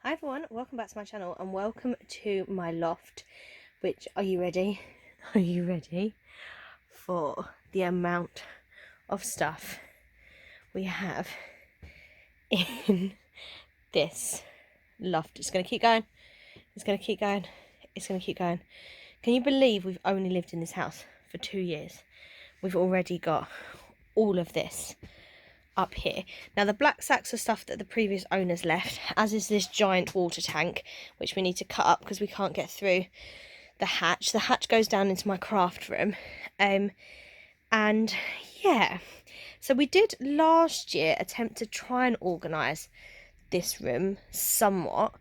Hi everyone, welcome back to my channel and welcome to my loft, which, are you ready? Are you ready for the amount of stuff we have in this loft? It's going to keep going, it's going to keep going, it's going to keep going. Can you believe we've only lived in this house for 2 years? We've already got all of this up here. Now the black sacks are stuff that the previous owners left, as is this giant water tank, which we need to cut up because we can't get through the hatch. The hatch goes down into my craft room. And yeah, so we did last year attempt to try and organise this room somewhat.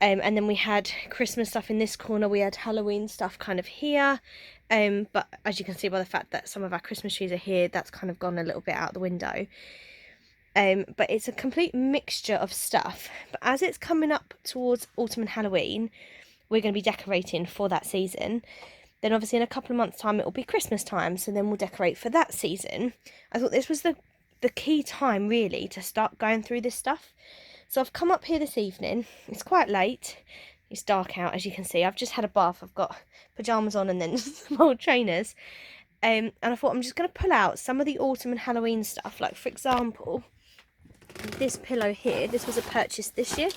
And then we had Christmas stuff in this corner, we had Halloween stuff kind of here. But as you can see by the fact that some of our Christmas trees are here, that's kind of gone a little bit out the window. But it's a complete mixture of stuff. But as it's coming up towards autumn and Halloween, we're going to be decorating for that season. Then obviously in a couple of months' time it will be Christmas time, so then we'll decorate for that season. I thought this was the key time really to start going through this stuff. So I've come up here this evening. It's quite late. It's dark out, as you can see. I've just had a bath. I've got pyjamas on and then some old trainers. And I thought I'm just going to pull out some of the autumn and Halloween stuff. Like, for example, this pillow here. This was a purchase this year.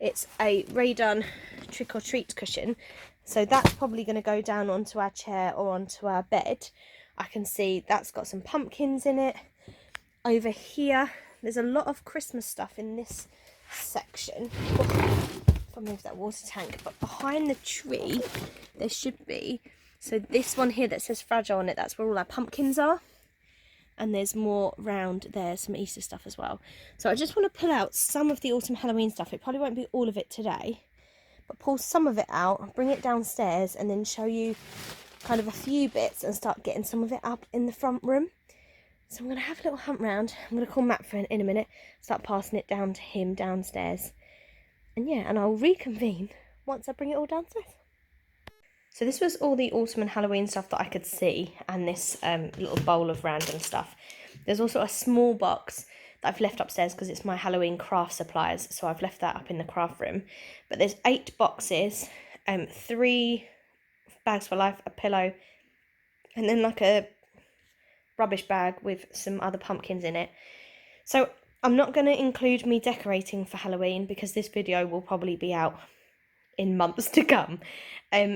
It's a Raydon trick or treat cushion. So that's probably going to go down onto our chair or onto our bed. I can see that's got some pumpkins in it. Over here, there's a lot of Christmas stuff in this section. If I move that water tank, but behind the tree there should be, so this one here that says fragile on it, that's where all our pumpkins are, and there's more round there, some Easter stuff as well. So I just want to pull out some of the autumn Halloween stuff. It probably won't be all of it today, but pull some of it out, bring it downstairs, and then show you kind of a few bits and start getting some of it up in the front room. So I'm going to have a little hunt round. I'm going to call Matt for in a minute, start passing it down to him downstairs. And yeah, and I'll reconvene once I bring it all downstairs. So this was all the autumn and Halloween stuff that I could see, and this little bowl of random stuff. There's also a small box that I've left upstairs because it's my Halloween craft supplies, so I've left that up in the craft room. But there's 8 boxes, 3 bags for life, a pillow, and then like a rubbish bag with some other pumpkins in it. So I'm not going to include me decorating for Halloween because this video will probably be out in months to come.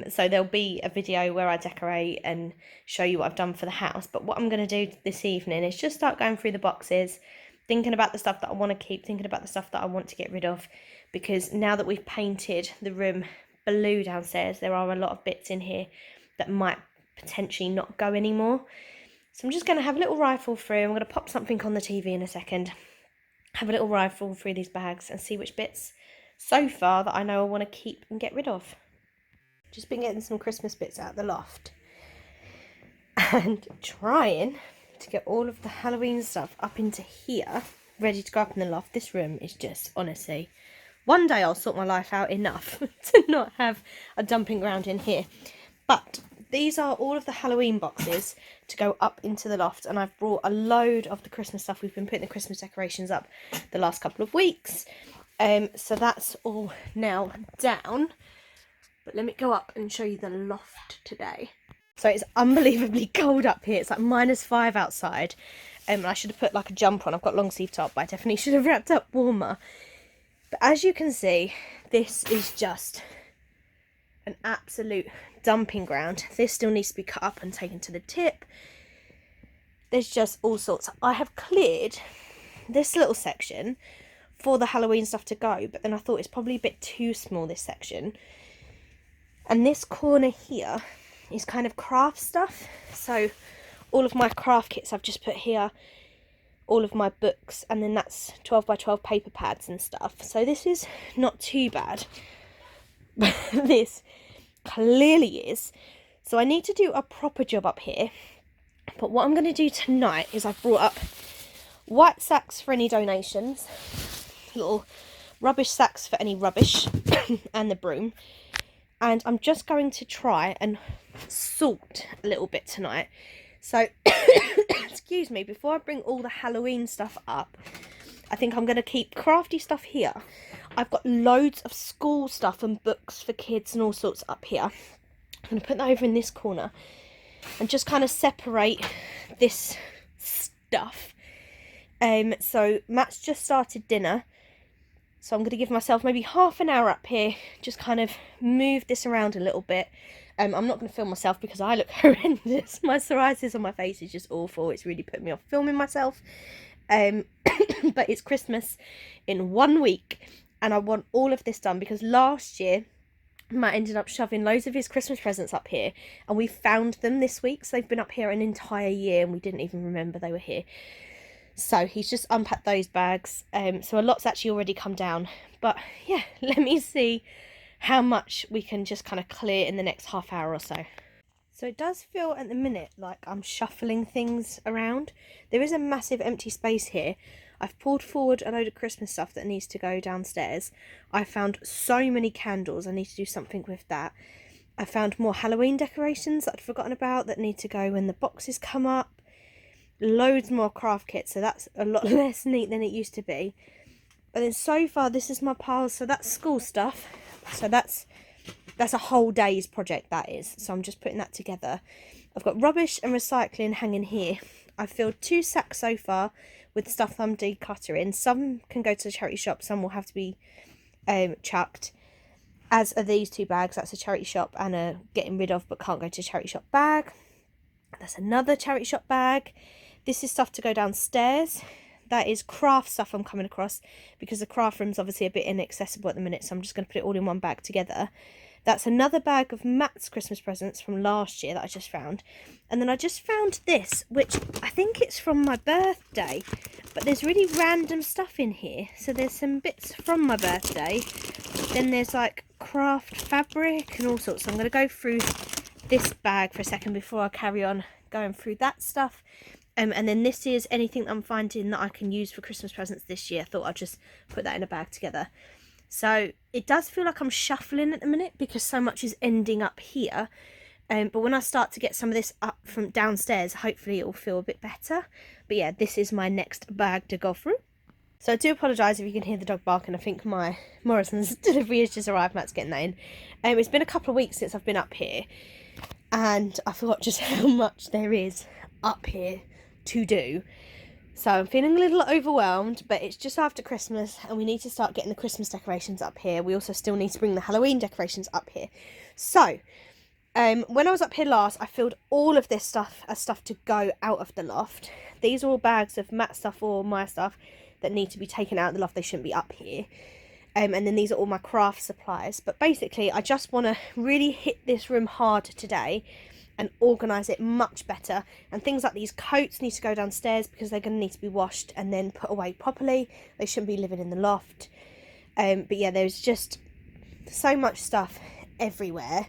So there'll be a video where I decorate and show you what I've done for the house. But what I'm going to do this evening is just start going through the boxes, thinking about the stuff that I want to keep, thinking about the stuff that I want to get rid of. Because now that we've painted the room blue downstairs, there are a lot of bits in here that might potentially not go anymore. So I'm just going to have a little rifle through. I'm going to pop something on the TV in a second. Have a little rifle through these bags and see which bits so far that I know I want to keep and get rid of. Just been getting some Christmas bits out of the loft and trying to get all of the Halloween stuff up into here, ready to go up in the loft. This room is just, honestly, one day I'll sort my life out enough to not have a dumping ground in here. But these are all of the Halloween boxes to go up into the loft, and I've brought a load of the Christmas stuff. We've been putting the Christmas decorations up the last couple of weeks, so that's all now down. But let me go up and show you the loft today. So it's unbelievably cold up here. It's like -5 outside, and I should have put like a jumper on. I've got long sleeve top, but I definitely should have wrapped up warmer. But as you can see, this is just an absolute dumping ground. This still needs to be cut up and taken to the tip. There's just all sorts. I have cleared this little section for the Halloween stuff to go, but then I thought it's probably a bit too small, this section. And this corner here is kind of craft stuff. So all of my craft kits I've just put here, all of my books, and then that's 12 by 12 paper pads and stuff. So this is not too bad. This clearly is. So I need to do a proper job up here. But what I'm going to do tonight is I've brought up white sacks for any donations, little rubbish sacks for any rubbish, and the broom. And I'm just going to try and sort a little bit tonight. So, excuse me, before I bring all the Halloween stuff up, I think I'm going to keep crafty stuff here. I've got loads of school stuff and books for kids and all sorts up here. I'm going to put that over in this corner and just kind of separate this stuff. So Matt's just started dinner, so I'm going to give myself maybe half an hour up here, just kind of move this around a little bit. I'm not going to film myself because I look horrendous. My psoriasis on my face is just awful. It's really put me off filming myself. But it's Christmas in 1 week and I want all of this done because last year Matt ended up shoving loads of his Christmas presents up here and we found them this week, so they've been up here an entire year and we didn't even remember they were here. So he's just unpacked those bags, so a lot's actually already come down, but yeah, let me see how much we can just kind of clear in the next half hour or so. So it does feel at the minute like I'm shuffling things around. There is a massive empty space here. I've pulled forward a load of Christmas stuff that needs to go downstairs. I found so many candles, I need to do something with that. I found more Halloween decorations that I'd forgotten about that need to go when the boxes come up. Loads more craft kits, so that's a lot less neat than it used to be. And then so far this is my pile, so that's school stuff. So that's a whole day's project, that is. So I'm just putting that together. I've got rubbish and recycling hanging here. I've filled 2 sacks so far with stuff I'm decluttering. Some can go to the charity shop, some will have to be chucked. As are these 2 bags. That's a charity shop and a getting rid of but can't go to charity shop bag. That's another charity shop bag. This is stuff to go downstairs. That is craft stuff I'm coming across because the craft room's obviously a bit inaccessible at the minute, so I'm just going to put it all in one bag together. That's another bag of Matt's Christmas presents from last year that I just found. And then I just found this, which I think it's from my birthday, but there's really random stuff in here. So there's some bits from my birthday, then there's like craft fabric and all sorts. So I'm going to go through this bag for a second before I carry on going through that stuff. And then this is anything I'm finding that I can use for Christmas presents this year. I thought I'd just put that in a bag together. So it does feel like I'm shuffling at the minute because so much is ending up here. But when I start to get some of this up from downstairs, hopefully it will feel a bit better. But yeah, this is my next bag to go through. So I do apologise if you can hear the dog barking. I think my Morrison's delivery has just arrived. Matt's getting that in. It's been a couple of weeks since I've been up here. And I forgot just how much there is up here to do. So I'm feeling a little overwhelmed, but it's just after Christmas and we need to start getting the Christmas decorations up here. We also still need to bring the Halloween decorations up here. So when I was up here last, I filled all of this stuff as stuff to go out of the loft. These are all bags of Matt's stuff or my stuff that need to be taken out of the loft. They shouldn't be up here. And then these are all my craft supplies. But basically, I just want to really hit this room hard today and organise it much better. And things like these coats need to go downstairs because they're going to need to be washed and then put away properly. They shouldn't be living in the loft. But yeah, there's just so much stuff everywhere.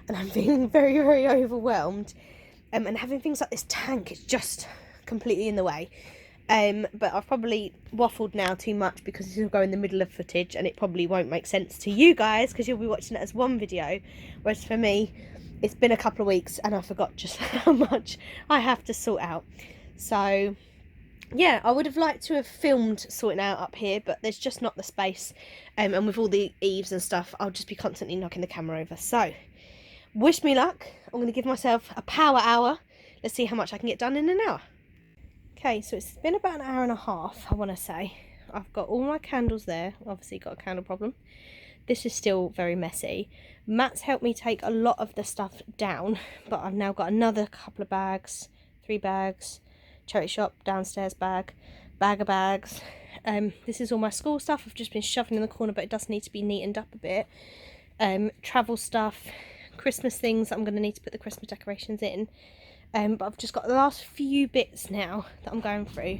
And I'm feeling very, very overwhelmed. And having things like this tank is just completely in the way. But I've probably waffled now too much because this will go in the middle of footage and it probably won't make sense to you guys because you'll be watching it as one video. Whereas for me, it's been a couple of weeks and I forgot just how much I have to sort out. So yeah, I would have liked to have filmed sorting out up here, but there's just not the space. And with all the eaves and stuff, I'll just be constantly knocking the camera over. So wish me luck. I'm going to give myself a power hour. Let's see how much I can get done in an hour. Okay, so it's been about an hour and a half, I want to say. I've got all my candles there. Obviously got a candle problem. This is still very messy. Matt's helped me take a lot of the stuff down, but I've now got another couple of bags, 3 bags, charity shop, downstairs bag of bags. This is all my school stuff. I've just been shoving in the corner, but it does need to be neatened up a bit. Travel stuff, Christmas things that I'm going to need to put the Christmas decorations in. But I've just got the last few bits now that I'm going through.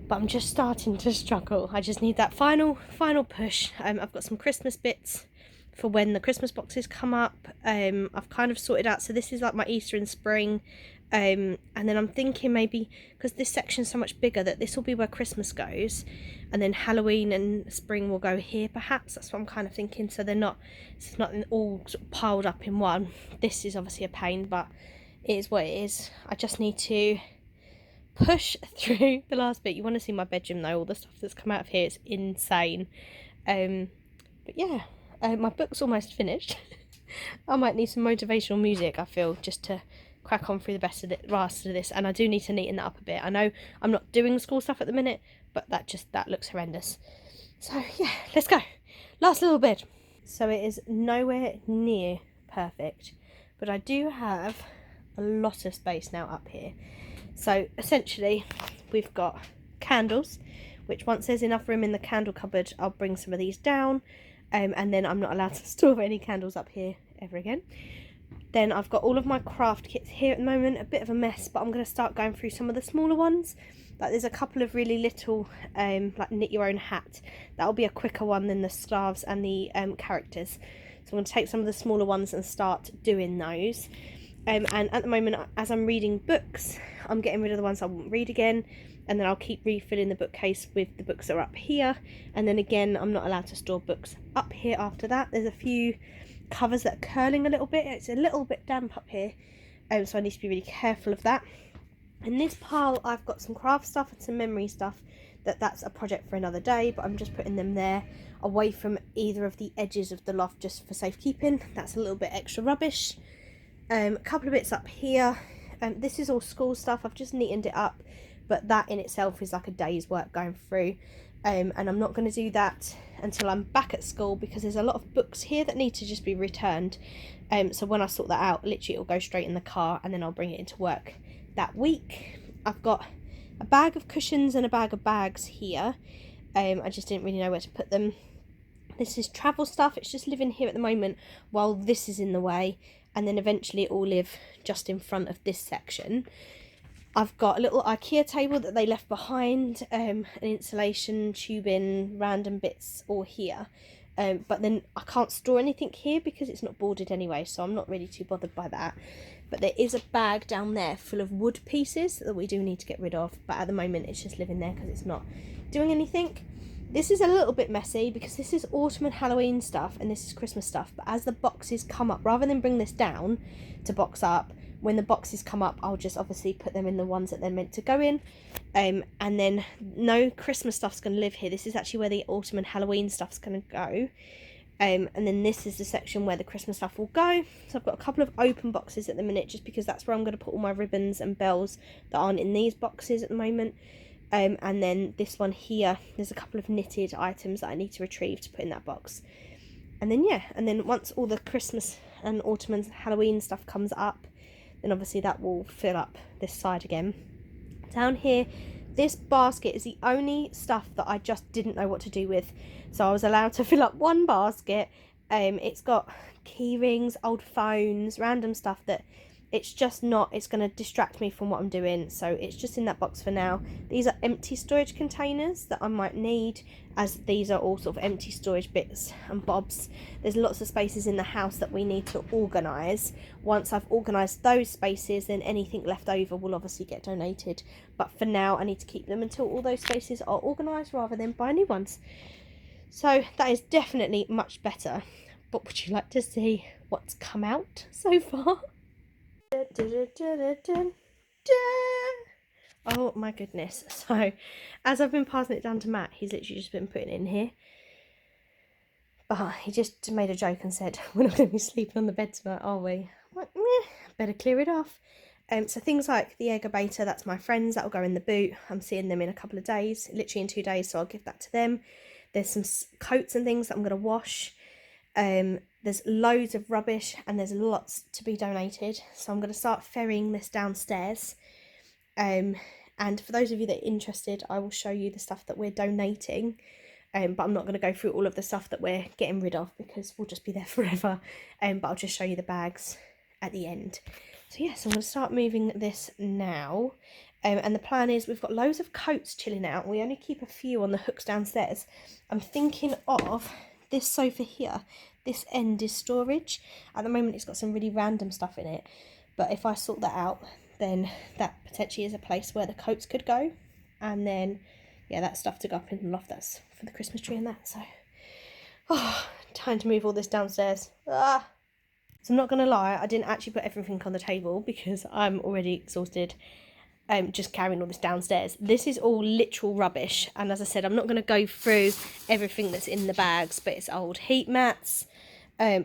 But I'm just starting to struggle. I just need that final push. I've got some Christmas bits for when the Christmas boxes come up. I've kind of sorted out. So this is like my Easter and spring. And then I'm thinking maybe, because this section's so much bigger, that this will be where Christmas goes. And then Halloween and spring will go here perhaps. That's what I'm kind of thinking. So it's not all sort of piled up in one. This is obviously a pain, but it is what it is. I just need to push through the last bit. You want to see my bedroom though, all the stuff that's come out of here is insane. But yeah, my book's almost finished. I might need some motivational music, I feel, just to crack on through the rest of this. And I do need to neaten that up a bit. I know I'm not doing school stuff at the minute, but that looks horrendous. So yeah, let's go. Last little bit. So it is nowhere near perfect, but I do have a lot of space now up here. So essentially we've got candles, which once there's enough room in the candle cupboard, I'll bring some of these down, and then I'm not allowed to store any candles up here ever again. Then I've got all of my craft kits here at the moment, a bit of a mess, but I'm going to start going through some of the smaller ones. Like there's a couple of really little like knit your own hat. That'll be a quicker one than the scarves and the characters. So I'm going to take some of the smaller ones and start doing those. And at the moment, as I'm reading books, I'm getting rid of the ones I won't read again, and then I'll keep refilling the bookcase with the books that are up here. And then again, I'm not allowed to store books up here after that. There's a few covers that are curling a little bit. It's a little bit damp up here, so I need to be really careful of that. In this pile, I've got some craft stuff and some memory stuff. That's a project for another day, but I'm just putting them there away from either of the edges of the loft just for safekeeping. That's a little bit extra rubbish. A couple of bits up here. This is all school stuff. I've just neatened it up, but that in itself is like a day's work going through. And I'm not going to do that until I'm back at school, because there's a lot of books here that need to just be returned. So when I sort that out, literally it'll go straight in the car, and then I'll bring it into work that week. I've got a bag of cushions and a bag of bags here. I just didn't really know where to put them. This is travel stuff. It's just living here at the moment while this is in the way, and then eventually it will live just in front of this section. I've got a little IKEA table that they left behind, an insulation, tubing, random bits all here. But then I can't store anything here because it's not boarded anyway, so I'm not really too bothered by that. But there is a bag down there full of wood pieces that we do need to get rid of, but at the moment it's just living there because it's not doing anything. This is a little bit messy because this is autumn and Halloween stuff and this is Christmas stuff, but as the boxes come up, rather than bring this down to box up, when the boxes come up, I'll just obviously put them in the ones that they're meant to go in. And then no Christmas stuff's going to live here. This is actually where the autumn and Halloween stuff's going to go. And then this is the section where the Christmas stuff will go. So I've got a couple of open boxes at the minute, just because that's where I'm going to put all my ribbons and bells that aren't in these boxes at the moment. And then this one here, there's a couple of knitted items that I need to retrieve to put in that box. And then yeah, and then once all the Christmas and autumn and Halloween stuff comes up, then obviously that will fill up this side again. Down here, this basket is the only stuff that I just didn't know what to do with. So I was allowed to fill up one basket. It's got key rings, old phones, random stuff that it's just not, it's going to distract me from what I'm doing. So it's just in that box for now. These are empty storage containers that I might need, as these are all sort of empty storage bits and bobs. There's lots of spaces in the house that we need to organise. Once I've organised those spaces, then anything left over will obviously get donated. But for now, I need to keep them until all those spaces are organised rather than buy new ones. So that is definitely much better. But would you like to see what's come out so far? Oh my goodness. So as I've been passing it down to Matt, he's literally just been putting it in here. But he just made a joke and said, we're not going to be sleeping on the bed tonight, are we? I'm like, meh, better clear it off. So things like the egg beta, that's my friends, that'll go in the boot. I'm seeing them in a couple of days, literally in 2 days, so I'll give that to them. There's some coats and things that I'm going to wash. There's loads of rubbish and there's lots to be donated, so I'm going to start ferrying this downstairs. And for those of you that are interested, I will show you the stuff that we're donating, but I'm not going to go through all of the stuff that we're getting rid of because we'll just be there forever. But I'll just show you the bags at the end. So yes, I'm going to start moving this now. And the plan is, we've got loads of coats chilling out. We only keep a few on the hooks downstairs. I'm thinking of this sofa here. This end is storage. At the moment it's got some really random stuff in it, but if I sort that out, then that potentially is a place where the coats could go. And then yeah, that stuff to go up in the loft, that's for the Christmas tree and that. So time to move all this downstairs. So I'm not gonna lie, I didn't actually put everything on the table because I'm already exhausted just carrying all this downstairs. This is all literal rubbish, and as I said, I'm not going to go through everything that's in the bags, but it's old heat mats,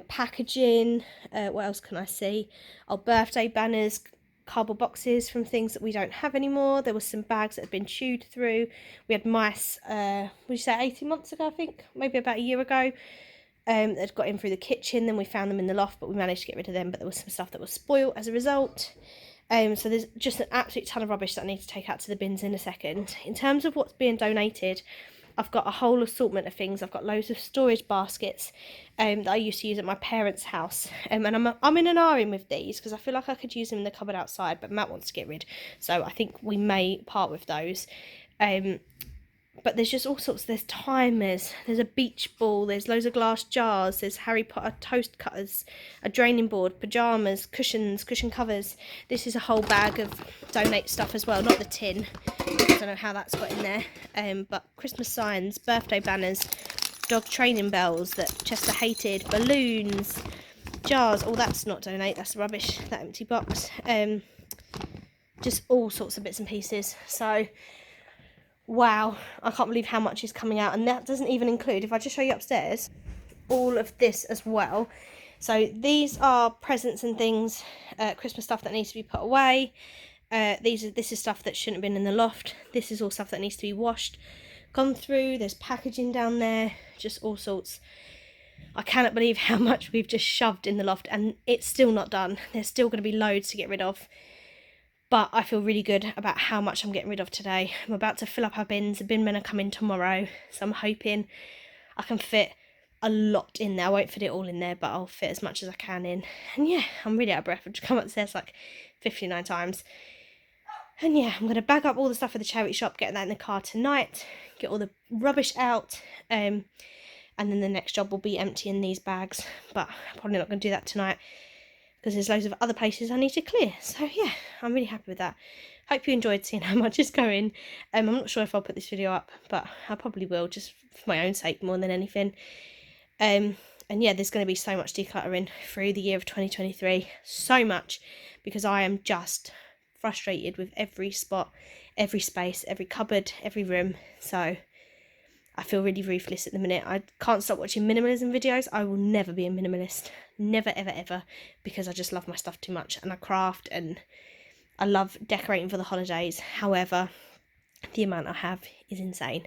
packaging, what else can I see? Oh, birthday banners, cardboard boxes from things that we don't have anymore. There was some bags that had been chewed through. We had mice, would you say 18 months ago, I think, maybe about a year ago, that got in through the kitchen. Then we found them in the loft, but we managed to get rid of them, but there was some stuff that was spoiled as a result. So there's just an absolute ton of rubbish that I need to take out to the bins in a second. In terms of what's being donated, I've got a whole assortment of things. I've got loads of storage baskets that I used to use at my parents' house. And I'm in an R-ing with these because I feel like I could use them in the cupboard outside, but Matt wants to get rid. So I think we may part with those. But there's just all sorts. There's timers, there's a beach ball, there's loads of glass jars, there's Harry Potter toast cutters, a draining board, pyjamas, cushions, cushion covers. This is a whole bag of donate stuff as well, not the tin. I don't know how that's got in there. But Christmas signs, birthday banners, dog training bells that Chester hated, balloons, jars. Oh, that's not donate, that's rubbish, that empty box. Just all sorts of bits and pieces. So wow, I can't believe how much is coming out, and that doesn't even include, if I just show you upstairs, all of this as well. So these are presents and things, Christmas stuff that needs to be put away. This is stuff that shouldn't have been in the loft. This is all stuff that needs to be washed, gone through. There's packaging down there, just all sorts. I cannot believe how much we've just shoved in the loft, and it's still not done. There's still going to be loads to get rid of. But I feel really good about how much I'm getting rid of today. I'm about to fill up our bins. The bin men are coming tomorrow. So I'm hoping I can fit a lot in there. I won't fit it all in there, but I'll fit as much as I can in. And yeah, I'm really out of breath. I've just come upstairs like 59 times. And yeah, I'm going to bag up all the stuff for the charity shop, get that in the car tonight, get all the rubbish out. And then the next job will be emptying these bags. But I'm probably not going to do that tonight, because there's loads of other places I need to clear. So yeah, I'm really happy with that. Hope you enjoyed seeing how much is going. I'm not sure if I'll put this video up, but I probably will, just for my own sake more than anything. And yeah, there's going to be so much decluttering through the year of 2023. So much, because I am just frustrated with every spot, every space, every cupboard, every room. So I feel really ruthless at the minute. I can't stop watching minimalism videos. I will never be a minimalist. Never, ever, ever. Because I just love my stuff too much. And I craft and I love decorating for the holidays. However, the amount I have is insane.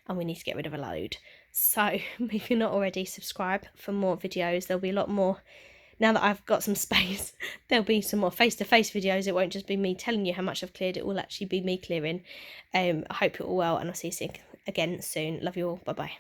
And we need to get rid of a load. So, if you're not already, subscribe for more videos. There'll be a lot more. Now that I've got some space, there'll be some more face-to-face videos. It won't just be me telling you how much I've cleared. It will actually be me clearing. I hope you're all well, and I'll see you again soon. Love you all. Bye-bye.